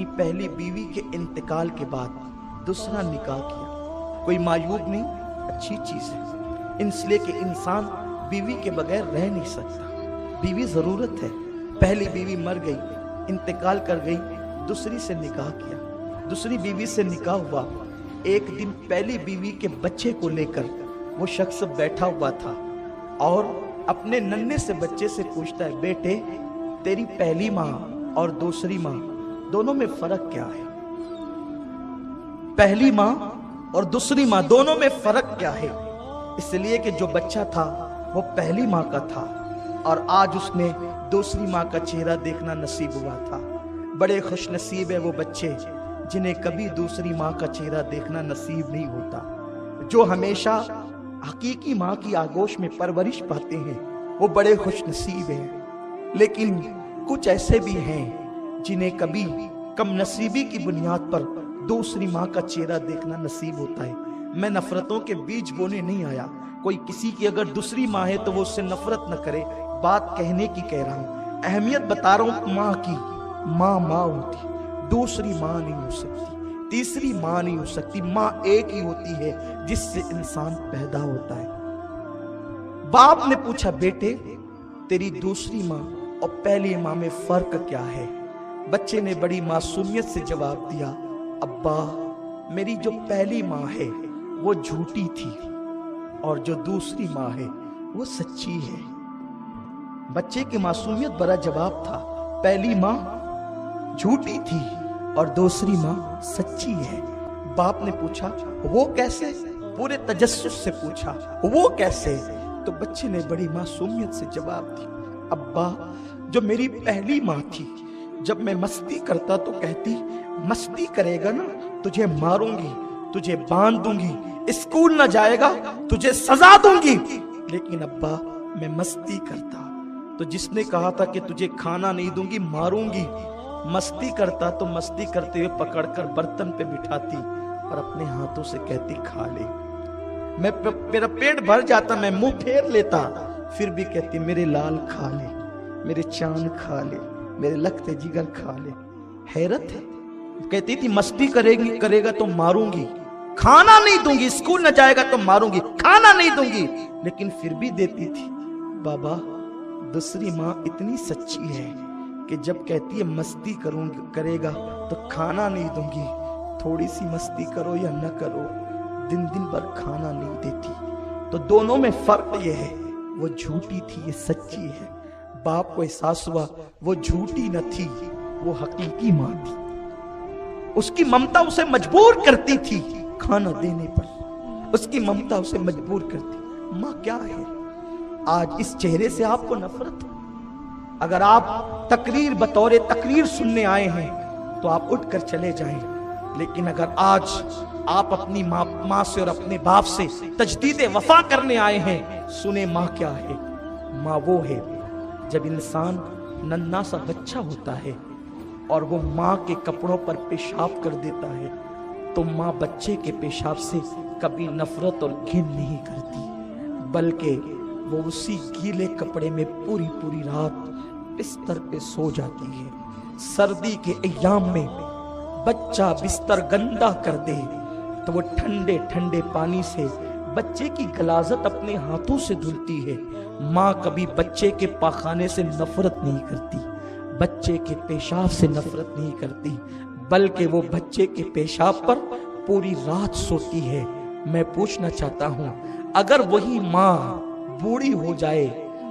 अपनी पहली बीवी के इंतकाल के बाद दूसरा निकाह किया। कोई मायूब नहीं, अच्छी चीज है, इसलिए कि इंसान बीवी के बगैर रह नहीं सकता। बीवी जरूरत है। पहली बीवी मर गई, इंतकाल कर गई, दूसरी से निकाह किया, दूसरी बीवी से निकाह हुआ। एक दिन पहली बीवी के बच्चे को लेकर वो शख्स बैठा हुआ था और अपने नन्हे से बच्चे से पूछता है, बेटे तेरी पहली माँ और दूसरी माँ दोनों में फर्क क्या है? पहली माँ और दूसरी माँ दोनों में फर्क क्या है? इसलिए कि जो बच्चा था वो पहली माँ का था और आज उसने दूसरी माँ का चेहरा देखना नसीब हुआ था। बड़े खुश नसीब है वो बच्चे जिन्हें कभी दूसरी माँ का चेहरा देखना नसीब नहीं होता, जो हमेशा हकीकी माँ की आगोश में परवरिश पाते हैं, वो बड़े खुश नसीब हैं। लेकिन कुछ ऐसे भी हैं जिन्हें कभी कम नसीबी की बुनियाद पर दूसरी माँ का चेहरा देखना नसीब होता है। मैं नफरतों के बीज बोने नहीं आया। कोई किसी की अगर दूसरी माँ है तो वो उससे नफरत न करे, बात कहने की कह रहा हूँ, अहमियत बता रहा हूँ माँ की। माँ माँ होती, दूसरी माँ नहीं हो सकती, तीसरी माँ नहीं हो सकती। माँ एक ही होती है जिससे इंसान पैदा होता है। बाप ने पूछा, बेटे तेरी दूसरी माँ और पहली माँ में फर्क क्या है? बच्चे ने बड़ी मासूमियत से जवाब दिया, अब्बा मेरी जो पहली माँ है वो झूठी थी और जो दूसरी माँ है वो सच्ची है। बच्चे की मासूमियत भरा जवाब था, पहली माँ झूठी थी और दूसरी माँ सच्ची है। बाप ने पूछा, वो कैसे? पूरे तजस्सुस से पूछा, वो कैसे? तो बच्चे ने बड़ी मासूमियत से जवाब दिया, अब्बा जो मेरी पहली माँ थी, जब मैं मस्ती करता तो कहती, मस्ती करेगा ना तुझे मारूंगी, तुझे बांध दूंगी, स्कूल न जाएगा तुझे सजा दूंगी। लेकिन अब्बा मैं मस्ती करता तो जिसने कहा था कि तुझे खाना नहीं दूंगी मारूंगी, मस्ती करता तो मस्ती करते हुए पकड़कर बर्तन पे बिठाती और अपने हाथों से कहती खा ले। मेरा पेट भर जाता, मैं मुंह फेर लेता, फिर भी कहती मेरे लाल खा ले, मेरे चांद खा ले, मेरे लखते जिगर खा ले। हैरत है, कहती थी मस्ती करेगा तो मारूंगी, खाना नहीं दूंगी, स्कूल न जाएगा तो मारूंगी, खाना नहीं दूंगी, लेकिन फिर भी देती थी। बाबा दूसरी माँ इतनी सच्ची है कि जब कहती है मस्ती करेगा तो खाना नहीं दूंगी, थोड़ी सी मस्ती करो या न करो, दिन दिन भर खाना नहीं देती। तो दोनों में फर्क ये है, वो झूठी थी, ये सच्ची है। बाप को एहसास हुआ वो झूठी न थी, वो हकीकी माँ थी। उसकी ममता उसे मजबूर करती थी खाना देने पर, उसकी ममता उसे मजबूर करती। माँ क्या है? आज इस चेहरे से आपको नफरत हो। अगर आप तकरीर बतौर तकरीर सुनने आए हैं तो आप उठकर चले जाएं, लेकिन अगर आज आप अपनी माँ से और अपने बाप से तजदीद वफा करने आए हैं, सुने माँ क्या है। माँ वो है जब इंसान नन्हा सा बच्चा होता है और वो माँ के कपड़ों पर पेशाब कर देता है, तो माँ बच्चे के पेशाब से कभी नफरत और घिन नहीं करती, बल्कि वो उसी गीले कपड़े में पूरी पूरी रात बिस्तर पे सो जाती है। सर्दी के अय्याम में बच्चा बिस्तर गंदा कर दे तो वो ठंडे ठंडे पानी से बच्चे की गलाजत अपने हाथों से धुलती है। माँ कभी बच्चे के पाखाने से नफरत नहीं करती, बच्चे के पेशाब से नफरत नहीं करती, बल्कि वो बच्चे के पेशाब पर पूरी रात सोती है। मैं पूछना चाहता हूँ, अगर वही माँ बूढ़ी हो जाए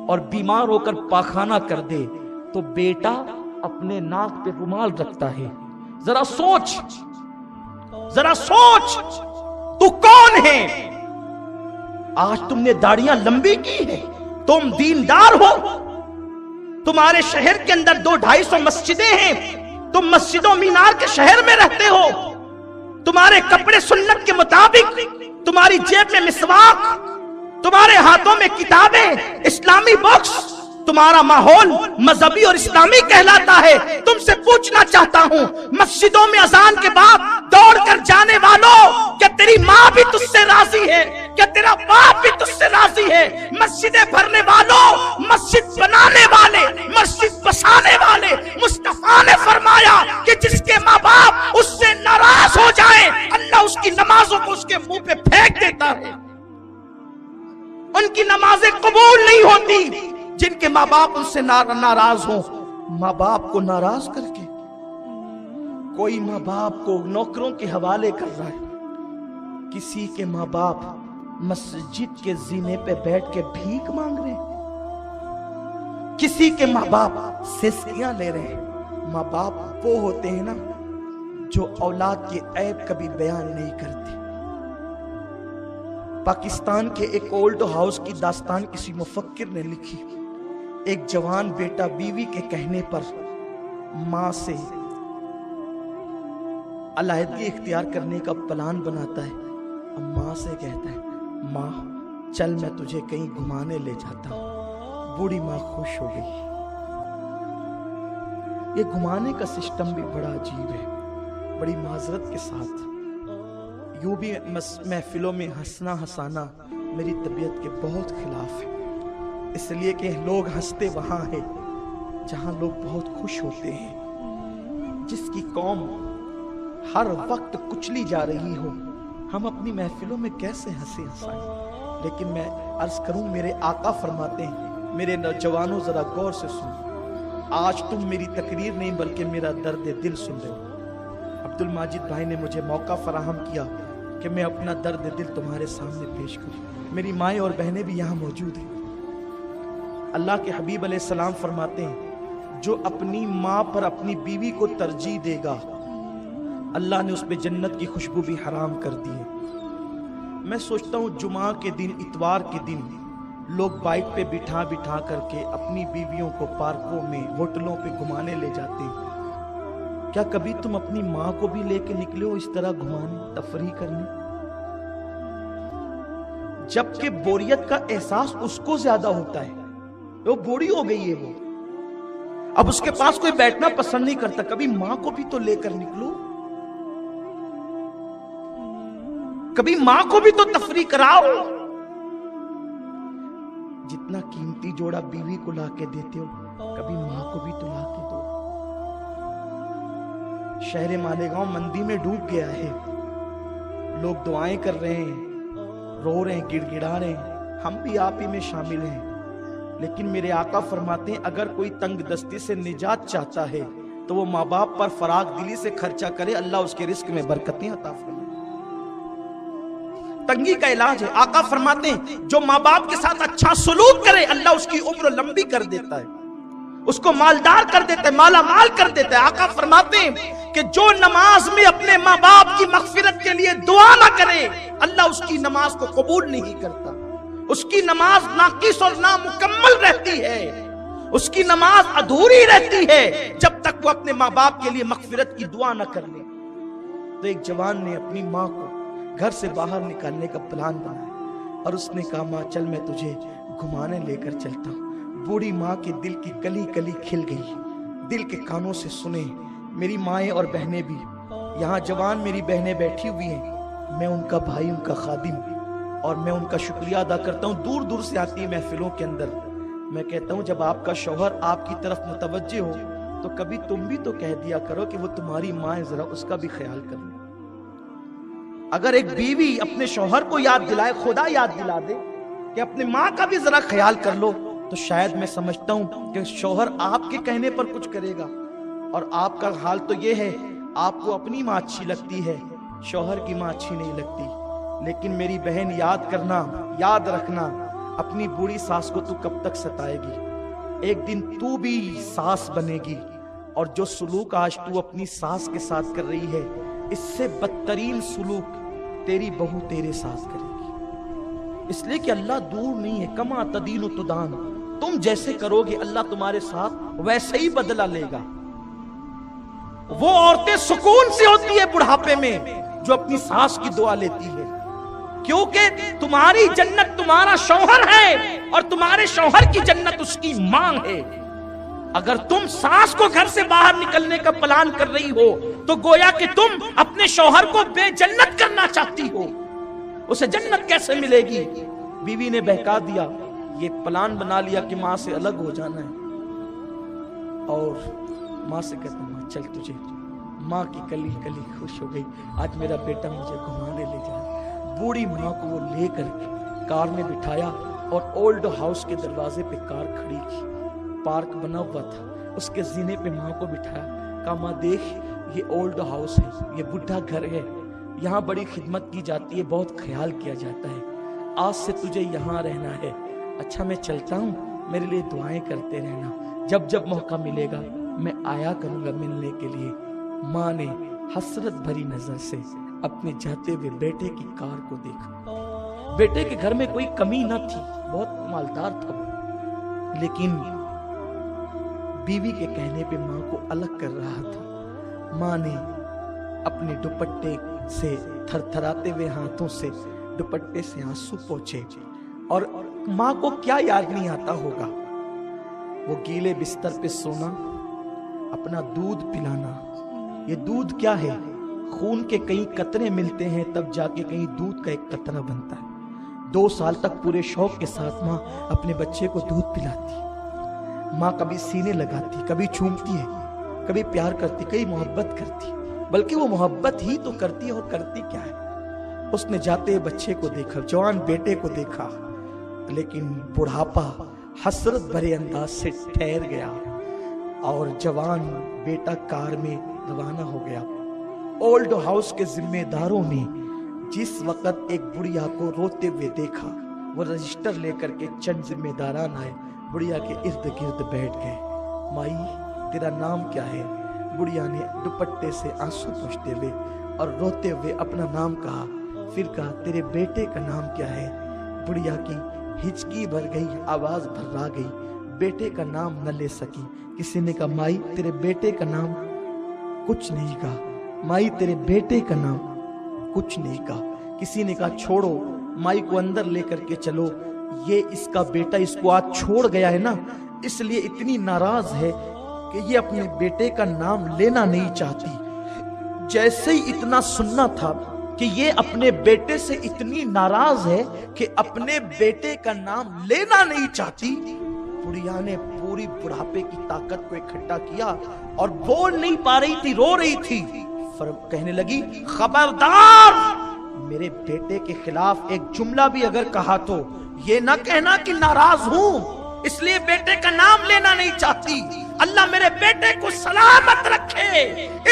और बीमार होकर पाखाना कर दे तो बेटा अपने नाक पे रुमाल रखता है। जरा सोच, जरा सोच, तू कौन है? आज तुमने दाढ़ियां लंबी की है, तुम दीनदार हो, तुम्हारे शहर के अंदर 200-250 मस्जिदें हैं, तुम मस्जिदों मीनार के शहर में रहते हो, तुम्हारे कपड़े सुन्नत के मुताबिक, तुम्हारी जेब में मिसवाक, तुम्हारे हाथों में किताबें, इस्लामी बुक्स, तुम्हारा माहौल मजहबी और इस्लामी कहलाता है। तुमसे पूछना चाहता हूँ, मस्जिदों में अजान के बाद दौड़कर जाने वालों, क्या तेरी माँ भी तुझसे राजी है? क्या तेरा बाप भी तुझसे राजी है? मस्जिदें भरने वालों, मस्जिद बनाने वाले, मस्जिद बसाने वाले मुस्तफा ने फरमाया कि जिसके माँ बाप उससे नाराज हो जाए, अल्लाह उसकी नमाजों को उसके मुंह पे फेंक देता है। उनकी नमाजें कबूल नहीं होती जिनके माँ बाप उनसे नाराज हो। माँ बाप को नाराज करके कोई माँ बाप को नौकरों के हवाले कर रहा है, किसी के माँ बाप मस्जिद के जीने पे बैठ के भीख मांग रहे हैं, किसी के माँ बाप सिस्कियां ले रहे हैं। माँ बाप वो होते हैं ना जो औलाद के ऐब कभी बयान नहीं करते। पाकिस्तान के एक ओल्ड हाउस की दास्तान किसी मुफक्किर ने लिखी। एक जवान बेटा बीवी के कहने पर माँ से अलहदगी इख्तियार करने का प्लान बनाता है। अब माँ से कहता है, माँ चल मैं तुझे कहीं घुमाने ले जाता हूं। बूढ़ी माँ खुश हो गई। ये घुमाने का सिस्टम भी बड़ा अजीब है, बड़ी माजरत के साथ। यूं भी महफिलों में हंसना हंसाना मेरी तबीयत के बहुत खिलाफ है, इसलिए कि लोग हंसते वहां है जहां लोग बहुत खुश होते हैं। जिसकी कौम हर वक्त कुचली जा रही हो, हम अपनी महफिलों में कैसे हंसे हंसाएं। लेकिन मैं अर्ज करूं, मेरे आका फरमाते हैं, मेरे नौजवानों जरा गौर से सुनो, आज तुम मेरी तकरीर नहीं बल्कि मेरा दर्द दिल सुन रहे हो। अब्दुल माजिद भाई ने मुझे मौका फराहम किया कि मैं अपना दर्द दिल तुम्हारे सामने पेश करूं। मेरी माएँ और बहनें भी यहाँ मौजूद हैं। अल्लाह के हबीब अलैहिस्सलाम फरमाते हैं, जो अपनी माँ पर अपनी बीवी को तरजीह देगा, अल्लाह ने उस पे जन्नत की खुशबू भी हराम कर दी है। मैं सोचता हूँ जुमा के दिन, इतवार के दिन लोग बाइक पे बिठा बिठा करके अपनी बीवियों को पार्कों में, होटलों पे घुमाने ले जाते हैं। क्या कभी तुम अपनी माँ को भी लेके निकले हो इस तरह घुमाने, तफरीह करने? जबकि बोरियत का एहसास उसको ज्यादा होता है, वो बूढ़ी हो गई है, वो अब उसके पास कोई बैठना पसंद नहीं करता। कभी माँ को भी तो लेकर निकलो, कभी माँ को भी तो तफरीह कराओ। जितना कीमती जोड़ा बीवी को लाके देते हो, कभी माँ को भी तो लाके दो। शहर मालेगांव मंदी में डूब गया है, लोग दुआएं कर रहे हैं, रो रहे हैं, गिड़गिड़ा रहे हैं, हम भी आप ही में शामिल हैं। लेकिन मेरे आका फरमाते हैं, अगर कोई तंग दस्ती से निजात चाहता है तो वो माँ बाप पर फराग दिली से खर्चा करे, अल्लाह उसके रिस्क में बरकतें अता फरमाए। तंगी का इलाज है। आका फरमाते हैं, जो माँ बाप के साथ अच्छा सलूक करे, अल्लाह उसकी उम्र लंबी कर देता है, उसको मालदार कर देता है, माला माल कर देता है। आका फरमाते हैं कि जो नमाज में अपने माँ बाप की मगफिरत के लिए दुआ ना करे, अल्लाह उसकी नमाज को कबूल नहीं करता। उसकी नमाज नाकिस और नामुकम्मल रहती है, उसकी नमाज अधूरी रहती है जब तक वो अपने माँ बाप के लिए मगफिरत की दुआ ना कर ले। तो एक जवान ने अपनी माँ को घर से बाहर निकालने का प्लान बनाया और उसने कहा, माँ चल मैं तुझे घुमाने लेकर चलता हूँ। बूढ़ी माँ के दिल की कली कली खिल गई, दिल के कानों से सुने। मेरी माएँ और बहनें भी यहाँ, जवान मेरी बहनें बैठी हुई हैं, मैं उनका भाई, उनका खादिम, और मैं उनका शुक्रिया अदा करता हूँ। दूर दूर से आती है महफिलों के अंदर। मैं कहता हूँ, जब आपका शौहर आपकी तरफ मुतवज्जे हो तो कभी तुम भी तो कह दिया करो कि वो तुम्हारी माँ है, जरा उसका भी ख्याल कर लो। अगर एक बीवी अपने शौहर को याद दिलाए, खुदा याद दिला दे कि अपने माँ का भी जरा ख्याल कर लो, तो शायद मैं समझता हूँ कि शौहर आपके कहने पर कुछ करेगा। और आपका हाल तो ये है, आपको अपनी माँ अच्छी लगती है, शौहर की माँ अच्छी नहीं लगती। लेकिन मेरी बहन याद करना, याद रखना, अपनी बूढ़ी सास को तू कब तक सताएगी? एक दिन तू भी सास बनेगी, और जो सुलूक आज तू अपनी सास के साथ कर रही है, इससे बदतरीन सुलूक तेरी बहू तेरे साथ करेगी। इसलिए कि अल्लाह दूर नहीं है। कमा तदीन तुदान, तुम जैसे करोगे अल्लाह तुम्हारे साथ वैसे ही बदला लेगा। वो औरतें सुकून से होती है बुढ़ापे में जो अपनी सास की दुआ लेती है, क्योंकि तुम्हारी जन्नत तुम्हारा शौहर है और तुम्हारे शौहर की जन्नत उसकी मां है। अगर तुम सास को घर से बाहर निकलने का प्लान कर रही हो तो गोया कि तुम अपने शौहर को बेजन्नत करना चाहती हो। उसे जन्नत कैसे मिलेगी? बीवी ने बहका दिया, ये प्लान बना लिया कि मां से अलग हो जाना है। اور ماں سے کہتا ماں چل تجھے، ماں کی کلی کلی خوش ہو گئی، آج میرا بیٹا مجھے گھمانے لے جا رہا۔ بوڑھی ماں کو وہ لے کر کار میں بٹھایا اور اولڈ ہاؤس کے دروازے پہ کار کھڑی کی، پارک بنا ہوا تھا، اس کے زینے پہ ماں کو بٹھایا، کہا ماں دیکھ یہ اولڈ ہاؤس ہے، یہ بڈھا گھر ہے، یہاں بڑی خدمت کی جاتی ہے، بہت خیال کیا جاتا ہے، آج سے تجھے یہاں رہنا ہے، اچھا میں چلتا ہوں، میرے لیے دعائیں کرتے رہنا، جب جب موقع ملے گا میں آیا کروں گا ملنے کے لیے۔ ماں نے حسرت بھری نظر سے اپنے جاتے ہوئے بیٹے کی کار کو دیکھا۔ بیٹے کے گھر میں کوئی کمی نہ تھی، بہت مالدار تھا وہ، لیکن بیوی کے کہنے پہ ماں کو الگ کر رہا تھا۔ ماں نے اپنے دوپٹے سے تھر تھراتے ہوئے ہاتھوں سے دوپٹے سے آنسو پوچھے، اور ماں کو کیا یاد نہیں آتا ہوگا، وہ گیلے بستر پہ سونا، اپنا دودھ پلانا۔ یہ دودھ کیا ہے؟ خون کے کئی قطرے ملتے ہیں تب جا کے کہیں دودھ کا ایک قطرہ بنتا ہے۔ 2 سال تک پورے شوق کے ساتھ ماں اپنے بچے کو دودھ پلاتی، ماں کبھی سینے لگاتی، کبھی چومتی ہے، کبھی پیار کرتی، کبھی محبت کرتی، بلکہ وہ محبت ہی تو کرتی ہے، اور کرتی کیا ہے؟ اس نے جاتے بچے کو دیکھا، جوان بیٹے کو دیکھا، لیکن بڑھاپا حسرت بھرے انداز سے ٹھہر گیا، اور جوان بیٹا کار میں روانہ ہو گیا۔ اولڈ ہاؤس کے ذمہ داروں نے جس وقت ایک بڑھیا کو روتے ہوئے دیکھا، وہ رجسٹر لے کر کے چند ذمہ داران آئے، بڑھیا کے ارد گرد بیٹھ گئے۔ مائی تیرا نام کیا ہے؟ بڑھیا نے دوپٹے سے آنسو پوچھتے ہوئے اور روتے ہوئے اپنا نام کہا، پھر کہا تیرے بیٹے کا نام کیا ہے؟ بڑھیا کی ہچکی بھر گئی، آواز بھرا گئی، بیٹے کا نام نہ لے سکی۔ کسی نے کہا مائی تیرے بیٹے کا نام؟ کچھ نہیں کہا۔ مائی تیرے بیٹے کا نام؟ کچھ نہیں کہا۔ کسی نے کہا چھوڑو، مائی کو اندر لے کر کے چلو، یہ اس کا بیٹا اس کو آج چھوڑ گیا ہے نا، اس لیے اتنی ناراض ہے کہ یہ اپنے بیٹے کا نام لینا نہیں چاہتی۔ جیسے ہی اتنا سننا تھا کہ یہ اپنے بیٹے سے اتنی ناراض ہے کہ اپنے بیٹے کا نام لینا نہیں چاہتی، بڑھیا نے پوری بڑھاپے کی طاقت کو اکٹھا کیا اور بول نہیں پا رہی تھی، رو رہی تھی، کہنے لگی خبردار، میرے بیٹے کے خلاف ایک جملہ بھی اگر کہا تو یہ نہ کہنا کہ ناراض ہوں، اس لیے بیٹے کا نام لینا نہیں چاہتی، اللہ میرے بیٹے کو سلامت رکھے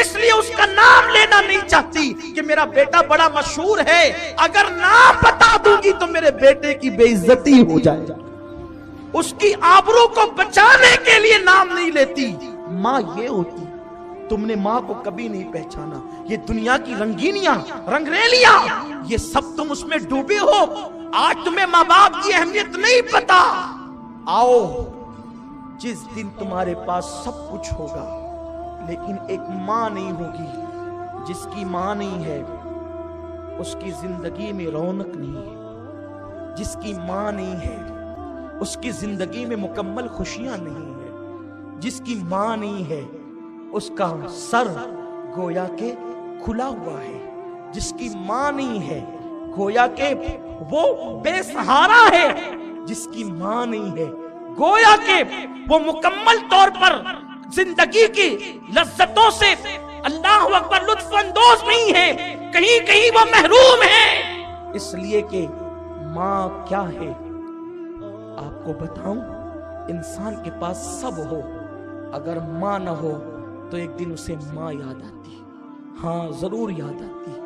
اس لیے اس کا نام لینا نہیں چاہتی کہ میرا بیٹا بڑا مشہور ہے، اگر نام بتا دوں گی تو میرے بیٹے کی بے عزتی ہو جائے، اس کی آبرو کو بچانے کے لیے نام نہیں لیتی۔ ماں یہ ہوتی، تم نے ماں کو کبھی نہیں پہچانا، یہ دنیا کی رنگینیاں رنگریلیاں یہ سب تم اس میں ڈوبے ہو، آج تمہیں ماں باپ کی اہمیت نہیں پتا۔ آؤ جس دن تمہارے پاس سب کچھ ہوگا لیکن ایک ماں نہیں ہوگی، جس کی ماں نہیں ہے اس کی زندگی میں رونق نہیں ہے، جس کی ماں نہیں ہے اس کی زندگی میں مکمل خوشیاں نہیں ہے، جس کی ماں نہیں ہے اس کا سر گویا کہ کھلا ہوا ہے، جس کی ماں نہیں ہے گویا کہ وہ بے سہارا ہے، جس کی ماں نہیں ہے گویا کہ وہ مکمل طور پر زندگی کی لذتوں سے اللہ اکبر لطف اندوز نہیں ہے، کہیں کہیں وہ محروم ہے۔ اس لیے کہ ماں کیا ہے آپ کو بتاؤں، انسان کے پاس سب ہو اگر ماں نہ ہو تو ایک دن اسے ماں یاد آتی، ہاں ضرور یاد آتی،